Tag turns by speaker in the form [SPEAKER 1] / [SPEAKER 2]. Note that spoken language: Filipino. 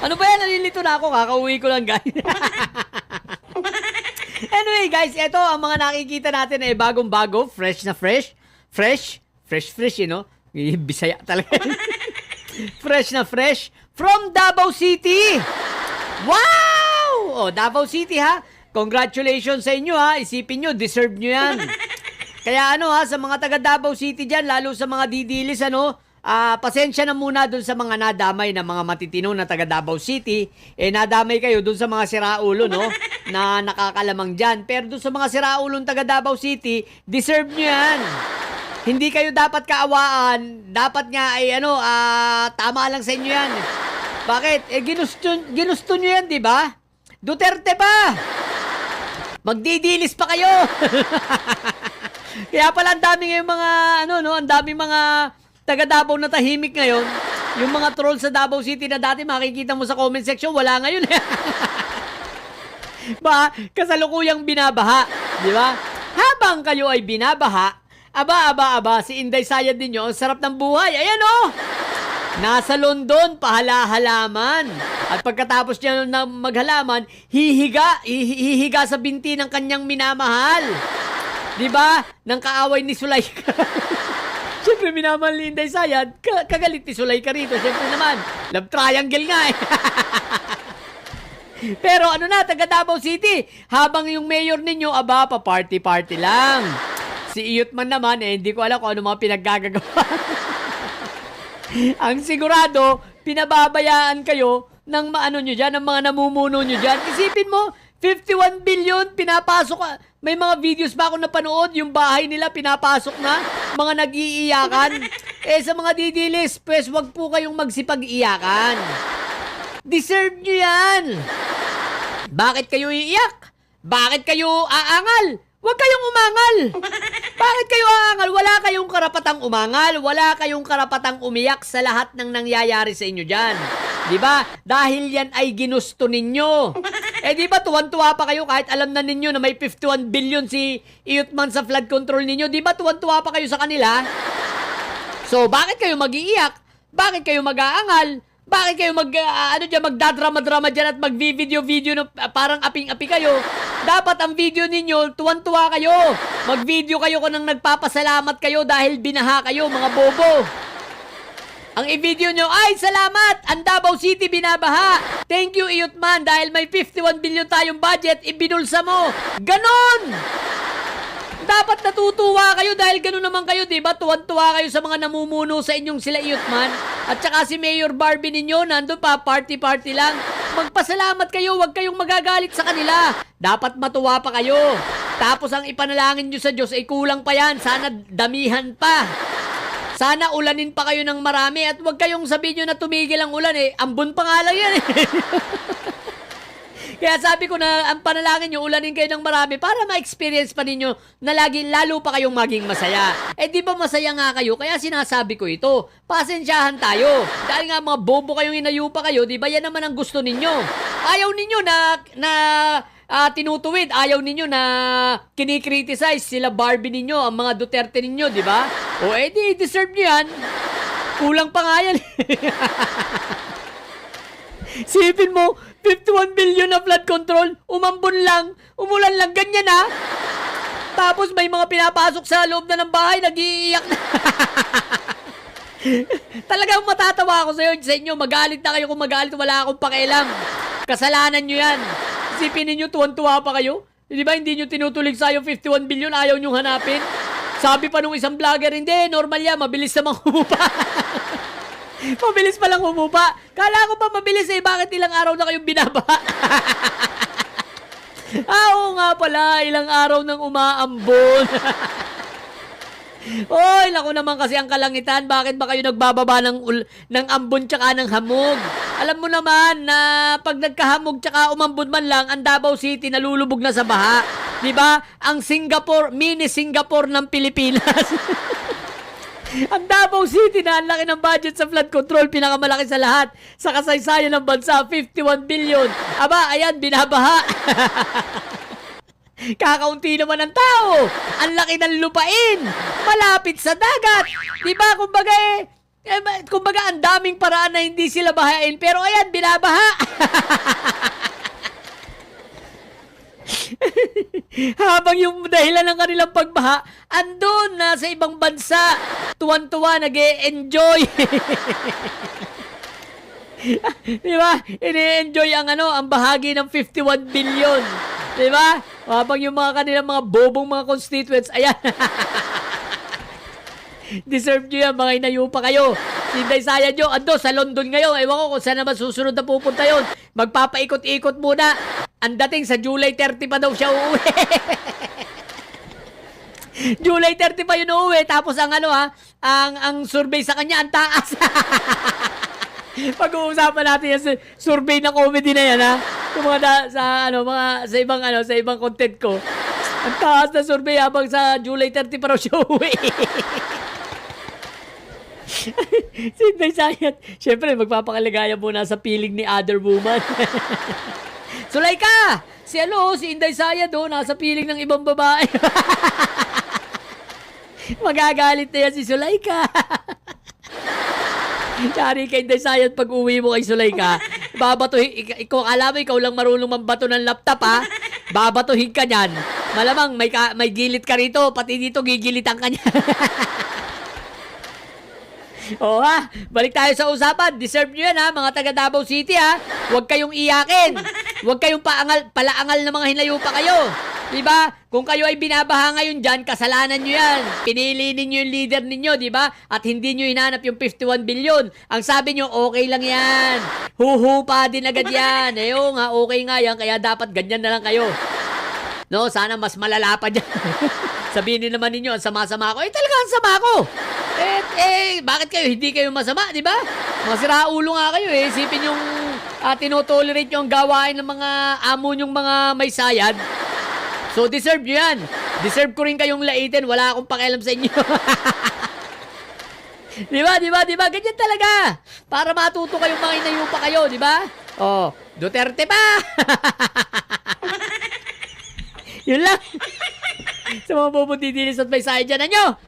[SPEAKER 1] Ano ba yan? Nalilito na ako. Kakauwi ko lang, guys. Anyway, guys, ito ang mga nakikita natin ay bagong-bago. Fresh na fresh. Fresh, you know? Bisaya talaga. Fresh na fresh. From Davao City. Wow! Oh, Davao City, ha? Congratulations sa inyo, ha? Isipin nyo, deserve nyo yan. Kaya ano, ha, sa mga taga Davao City dyan, lalo sa mga didilis, ano, pasensya na muna dun sa mga nadamay na mga matitino na taga Davao City. Nadamay kayo dun sa mga siraulo, no? Na nakakalamang dyan. Pero dun sa mga siraulong taga Davao City, deserve nyo yan. Hindi kayo dapat kaawaan. Dapat nga ay ano, tama lang sa inyo yan. Bakit? Ginusto nyo yan, di ba? Duterte pa! Magdidilis pa kayo! Kaya pala ang dami ngayong mga, ang dami mga taga Davao na tahimik ngayon. Yung mga troll sa Davao City na dati makikita mo sa comment section, wala ngayon. Kasalukuyang binabaha. Di ba? Habang kayo ay binabaha, aba, si Inday Sayad ninyo, ang sarap ng buhay. Ayan o! Nasa London, pahala-halaman. At pagkatapos niya na maghalaman, hihiga sa binti ng kanyang minamahal. Diba? Nang kaaway ni Sulaika. Siyempre, minamahal ni Inday Sayad, kagalit ni Sulaika rito. Siyempre naman, love triangle nga eh. Pero ano na, taga Davao City, habang yung mayor ninyo, pa-party-party lang. Si Iyutman naman, hindi ko alam kung ano mga pinaggagawa. Ang sigurado, pinababayaan kayo ng ng mga namumuno nyo dyan. Isipin mo, 51 billion, pinapasok. May mga videos ba ako napanood, yung bahay nila pinapasok na, mga nag-iiyakan. Sa mga didilis, pues wag po kayong magsipag-iyakan. Deserve nyo yan. Bakit kayo iiyak? Bakit kayo aangal? Huwag kayong umangal. Bakit kayo aangal? Wala kayong karapatang umangal. Wala kayong karapatang umiyak sa lahat ng nangyayari sa inyo dyan. Diba? Dahil yan ay ginusto ninyo. Diba tuwan-tuwa pa kayo kahit alam na ninyo na may 51 billion si Iyutman sa flood control ninyo? Diba tuwan-tuwa pa kayo sa kanila? So, bakit kayo mag-iiyak? Bakit kayo mag-aangal? Bakit kayo magdadrama-drama dyan at mag-video-video na parang aping-api kayo? Dapat ang video ninyo, tuwan-tuwa kayo. Mag-video kayo kung nang nagpapasalamat kayo dahil binaha kayo, mga bobo. Ang i-video nyo, ay salamat! Ang Davao City binabaha! Thank you, Iyutman, dahil may 51 billion tayong budget, ibinulsa mo! Ganon! Dapat natutuwa kayo dahil gano'n naman kayo, diba? Tuwan-tuwa kayo sa mga namumuno sa inyong sila Iyutman. At saka si Mayor Barbie ninyo, nandun pa, party-party lang. Magpasalamat kayo, huwag kayong magagalit sa kanila. Dapat matuwa pa kayo. Tapos ang ipanalangin nyo sa Diyos ay kulang pa yan. Sana damihan pa. Sana ulanin pa kayo ng marami. At huwag kayong sabihin nyo na tumigil ang ulan eh. Ambon pa nga lang yan eh. Kaya sabi ko na ang panalangin nyo, ulanin kayo ng marami para ma-experience pa ninyo na lalo pa kayong maging masaya. Di ba masaya nga kayo? Kaya sinasabi ko ito, pasensyahan tayo. Dahil nga mga bobo kayong inayupa kayo, di ba yan naman ang gusto ninyo? Ayaw ninyo na tinutuwid, ayaw ninyo na kinikriticize sila Barbie ninyo, ang mga Duterte ninyo, di ba? Di deserve nyo yan. Kulang pa nga yan. Sipin mo, 51 billion na flood control, umambon lang, umulan lang, ganyan na. Tapos may mga pinapasok sa loob na ng bahay, nag-iiyak na. Talagang matatawa ako sa inyo, magalit na kayo kung magalit, wala akong pakialam. Kasalanan nyo yan. Isipin ninyo, tuwan-tuwa pa kayo. Di ba hindi nyo tinutulig sa yung 51 billion, ayaw nyo hanapin? Sabi pa nung isang vlogger, hindi, normal yan, mabilis namang humupa. Mabilis pa lang humupa. Kala ko pa mabilis bakit ilang araw na kayong binabaha? Oo nga pala, ilang araw nang umaambon. Oy, naku naman kasi ang kalangitan, bakit ba kayo nagbababa ng ambon tsaka ng hamog? Alam mo naman na pag nagkahamog tsaka umambon man lang, ang Davao City nalulubog na sa baha. Diba? Ang Singapore, mini Singapore ng Pilipinas. Ang Davao City na ang laki ng budget sa flood control, pinakamalaki sa lahat. Sa kasaysayan ng bansa, 51 billion. Ayan, binabaha. Kakaunti naman ang tao. Ang laki ng lupain. Malapit sa dagat. Diba, kumbaga Kumbaga, ang daming paraan na hindi sila bahain. Pero ayan, binabaha. Habang yung dahilan ng kanilang pagbaha, andun na sa ibang bansa. Tuwan-tuwa, nag-e-enjoy. Di ba? Ini-enjoy ang bahagi ng 51 billion. Di ba? Habang yung mga kanilang mga bobong mga constituents, ayan. Deserve nyo yan, mga inayupa kayo. Inday saya nyo, ando sa London ngayon. Ewan ko kung saan naman susunod na pupunta yon. Magpapaikot-ikot muna. Ang dating sa July 30 pa daw siya uuwi. July 30 pa yun uuwi. Tapos ang survey sa kanya, ang taas. Pag-uusapan natin yung survey na comedy na yan, ha. Yung sa ibang content ko. Ang taas na survey habang sa July 30 pa raw siya uuwi. Si Inday Sayat, syempre magpapakaligaya muna sa piling ni other woman. Sulayka! Si Inday Sayat nasa piling ng ibang babae. Magagalit na yan si Sulayka. Yari kay Inday Sayat pag uwi mo kay Sulayka, babatuhin, alam mo, ikaw lang marunong mambato ng laptop, ha? Babatuhin ka niyan. Malamang may gilit ka rito, pati dito gigilitan ka niyan. Oo, ha, balik tayo sa usapan. Deserve nyo yan, ha, mga taga Davao City, ha. Huwag kayong iyakin. Huwag kayong palaangal na mga hinayupa kayo. Diba? Kung kayo ay binabaha ngayon dyan, kasalanan nyo yan. Pinili ninyo yung leader ninyo, diba? At hindi nyo hinanap yung 51 billion. Ang sabi nyo, okay lang yan. Huhupa din agad yan. Ayun nga, okay nga yan, kaya dapat ganyan na lang kayo. No, sana mas malala pa dyan. Sabihin naman ninyo, ang sama-sama ko. Talaga ang sama ko. Bakit kayo? Hindi kayo masama, di ba? Mga siraulo nga kayo, eh. Isipin yung tinotolerate yung gawain ng mga amo nyong mga may sayad. So, deserve nyo yan. Deserve ko rin kayong laitin. Wala akong pakialam sa inyo. Di ba? Ganyan talaga. Para matuto kayong mga inayupa kayo, di ba? Oh, Duterte pa! Yun lang. Sa mga pupunti dinis at may sayad dyan na nyo.